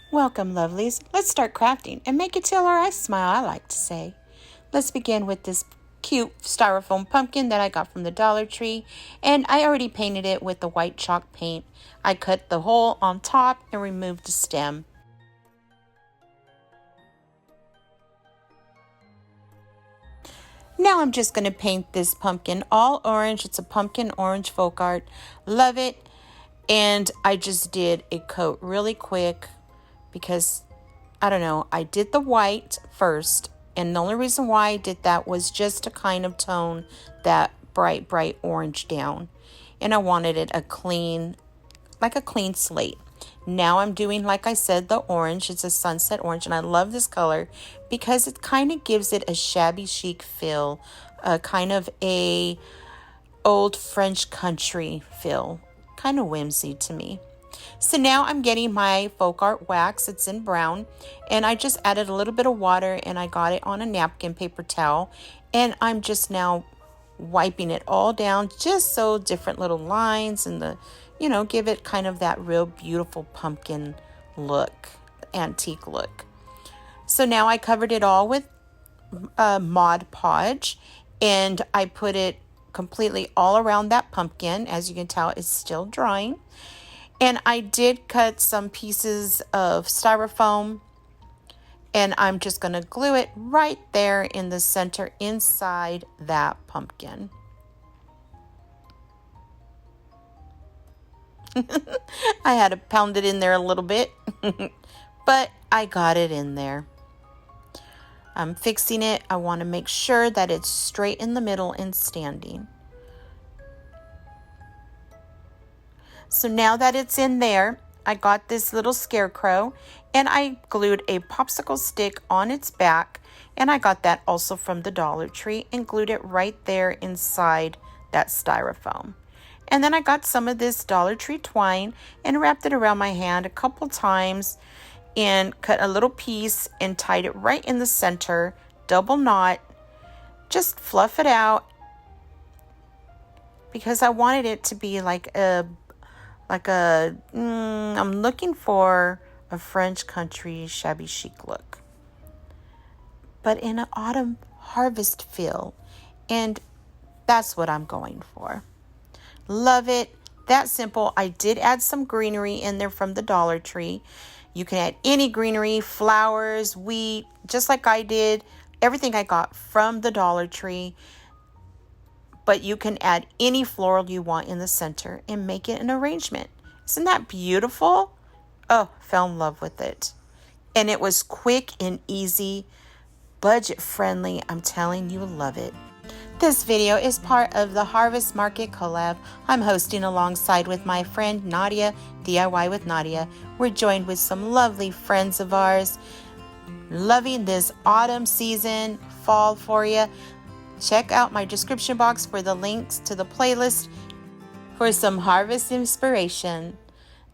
Welcome, lovelies. Let's start crafting and make it till our eyes smile, I like to say. Let's begin with this cute styrofoam pumpkin that I got from the Dollar Tree, and I already painted it with the white chalk paint. I cut the hole on top and removed the stem. Now I'm just going to paint this pumpkin all orange. It's a pumpkin orange folk art. Love it. And I just did a coat really quick because, I don't know, I did the white first. And the only reason why I did that was just to kind of tone that bright orange down. And I wanted it like a clean slate. Now I'm doing, like I said, the orange. It's a sunset orange, and I love this color because it kind of gives it a shabby chic feel, kind of a old French country feel, kind of whimsy to me. So now I'm getting my folk art wax. It's in brown, and I just added a little bit of water, and I got it on a napkin paper towel, and I'm just now wiping it all down just so different little lines and give it kind of that real beautiful pumpkin look, antique look. So now I covered it all with Mod Podge, and I put it completely all around that pumpkin. As you can tell, it's still drying. And I did cut some pieces of styrofoam, and I'm just going to glue it right there in the center inside that pumpkin. I had to pound it in there a little bit, but I got it in there. I'm fixing it. I want to make sure that it's straight in the middle and standing. So now that it's in there, I got this little scarecrow, and I glued a popsicle stick on its back, and I got that also from the Dollar Tree and glued it right there inside that styrofoam. And then I got some of this Dollar Tree twine and wrapped it around my hand a couple times and cut a little piece and tied it right in the center, double knot, just fluff it out because I wanted it to be I'm looking for a French country shabby chic look, but in an autumn harvest feel, and that's what I'm going for. Love it. That simple. I did add some greenery in there from the Dollar Tree. You can add any greenery, flowers, wheat, just like I did. Everything I got from the Dollar Tree. But you can add any floral you want in the center and make it an arrangement. Isn't that beautiful? Oh, fell in love with it. And it was quick and easy, budget friendly. I'm telling you, love it. This video is part of the Harvest Market Collab I'm hosting alongside with my friend Nadia, DIY with Nadia. We're joined with some lovely friends of ours. Loving this autumn season, fall for you. Check out my description box for the links to the playlist for some harvest inspiration.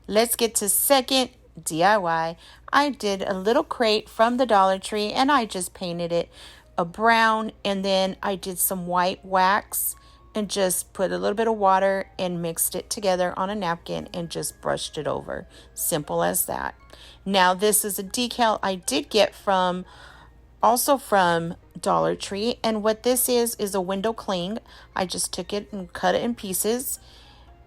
Let's get to second DIY. I did a little crate from the Dollar Tree, and I just painted it a brown, and then I did some white wax and just put a little bit of water and mixed it together on a napkin and just brushed it over. Simple as that. Now this is a decal I did get also from Dollar Tree, and what this is a window cling. I just took it and cut it in pieces,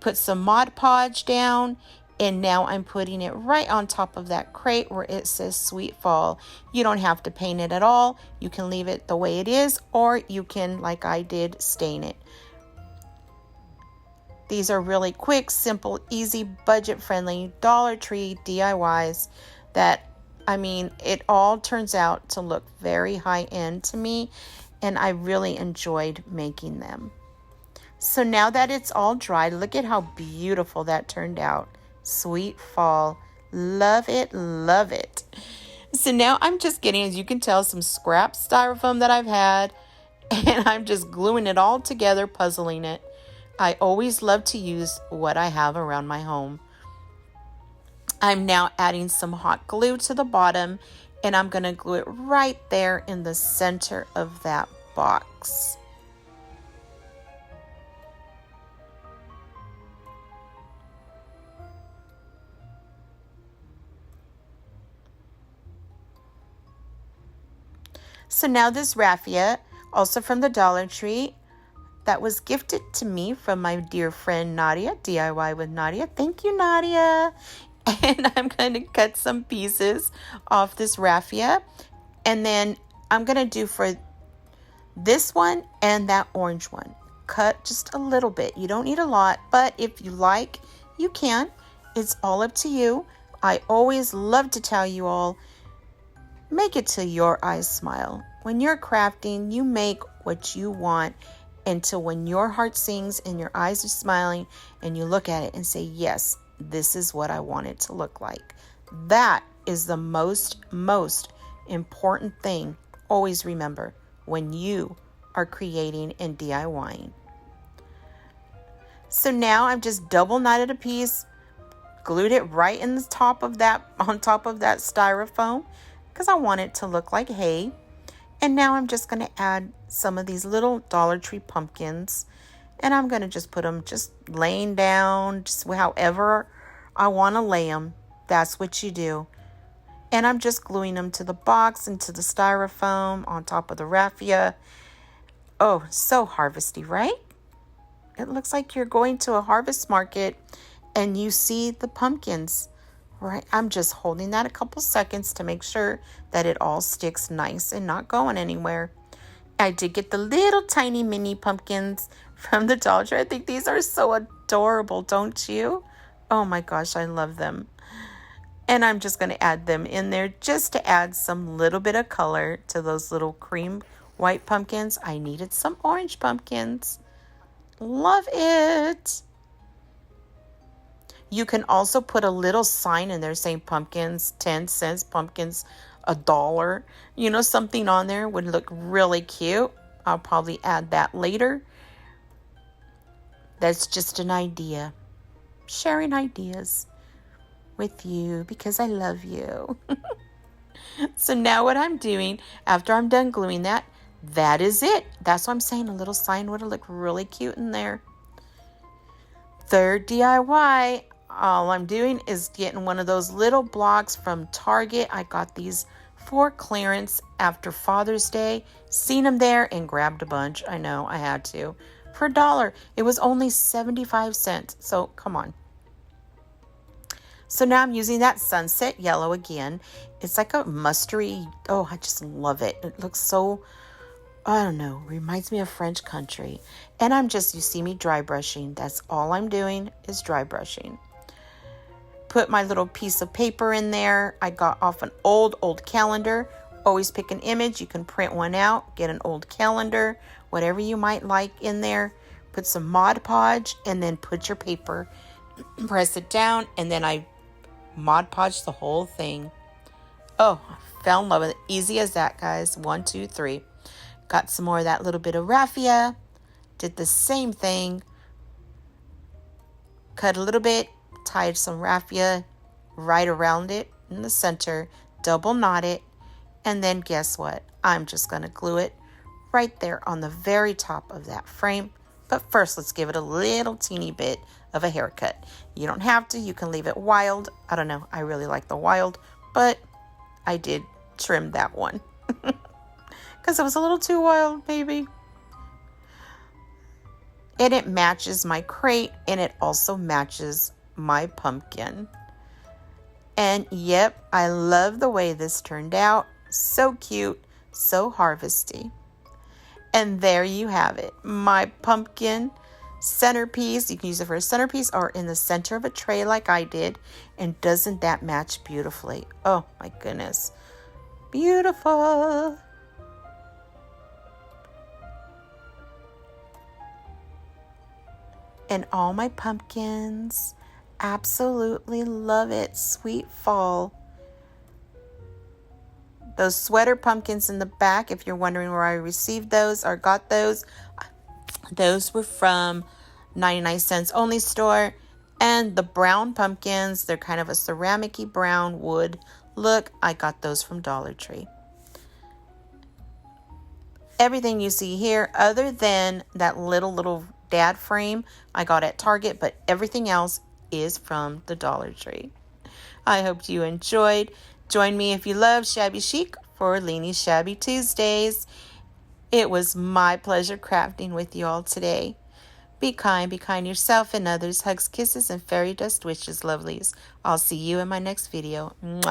put some Mod Podge down, and now I'm putting it right on top of that crate where it says Sweet Fall. You don't have to paint it at all. You can leave it the way it is, or you can, like I did, stain it. These are really quick, simple, easy, budget-friendly Dollar Tree DIYs that, it all turns out to look very high-end to me, and I really enjoyed making them. So now that it's all dry, look at how beautiful that turned out. Sweet Fall. Love it, love it. So now I'm just getting, as you can tell, some scrap styrofoam that I've had, and I'm just gluing it all together, puzzling it. I always love to use what I have around my home. I'm now adding some hot glue to the bottom, and I'm going to glue it right there in the center of that box. So now this raffia, also from the Dollar Tree, that was gifted to me from my dear friend Nadia, DIY with Nadia. Thank you, Nadia. And I'm going to cut some pieces off this raffia. And then I'm going to do for this one and that orange one. Cut just a little bit. You don't need a lot, but if you like, you can. It's all up to you. I always love to tell you all, make it till your eyes smile. When you're crafting, you make what you want until when your heart sings and your eyes are smiling and you look at it and say, yes, this is what I want it to look like. That is the most important thing. Always remember when you are creating and DIYing. So now I've just double knotted a piece, glued it right in the top of that, on top of that styrofoam, because I want it to look like hay. And now I'm just going to add some of these little Dollar Tree pumpkins, and I'm going to just put them just laying down, just however I want to lay them. That's what you do. And I'm just gluing them to the box and to the styrofoam on top of the raffia. Oh, so harvesty, right? It looks like you're going to a harvest market and you see the pumpkins, right? I'm just holding that a couple seconds to make sure that it all sticks nice and not going anywhere. I did get the little tiny mini pumpkins from the Dollar Tree. I think these are so adorable, don't you? Oh my gosh, I love them. And I'm just going to add them in there just to add some little bit of color to those little cream white pumpkins. I needed some orange pumpkins. Love it. You can also put a little sign in there saying pumpkins, 10 cents, pumpkins, $1. You know, something on there would look really cute. I'll probably add that later. That's just an idea. Sharing ideas with you because I love you. So now what I'm doing, after I'm done gluing that, that is it. That's what I'm saying. A little sign would look really cute in there. Third DIY, all I'm doing is getting one of those little blocks from Target. I got these for clearance after Father's Day. Seen them there and grabbed a bunch. I know, I had to. For $1. It was only 75 cents. So come on. So now I'm using that sunset yellow again. It's like a mustardy. Oh, I just love it. It looks so, I don't know, reminds me of French country. And I'm just, you see me dry brushing. That's all I'm doing is dry brushing. Put my little piece of paper in there. I got off an old calendar. Always pick an image. You can print one out, get an old calendar, whatever you might like in there. Put some Mod Podge and then put your paper, press it down, and then I Mod Podge the whole thing. Oh, I fell in love with it. Easy as that, guys. 1, 2, 3. Got some more of that little bit of raffia. Did the same thing. Cut a little bit. Tied some raffia right around it in the center. Double knot it. And then guess what? I'm just going to glue it right there on the very top of that frame. But first, let's give it a little teeny bit of a haircut. You don't have to. You can leave it wild. I don't know. I really like the wild, but I did trim that one because it was a little too wild, baby. And it matches my crate, and it also matches my pumpkin. And yep, I love the way this turned out. So cute, so harvesty. And there you have it. My pumpkin centerpiece. You can use it for a centerpiece or in the center of a tray like I did. And doesn't that match beautifully? Oh my goodness. Beautiful. And all my pumpkins. Absolutely love it. Sweet fall. Those sweater pumpkins in the back, if you're wondering where I received those or got those were from 99 cents only store. And the brown pumpkins, they're kind of a ceramic-y brown wood look. I got those from Dollar Tree. Everything you see here, other than that little dad frame, I got at Target, but everything else is from the Dollar Tree. I hope you enjoyed. Join me if you love shabby chic for Leeny's Shabby Tuesdays. It was my pleasure crafting with you all today. Be kind yourself and others. Hugs, kisses, and fairy dust wishes, lovelies. I'll see you in my next video. Mwah.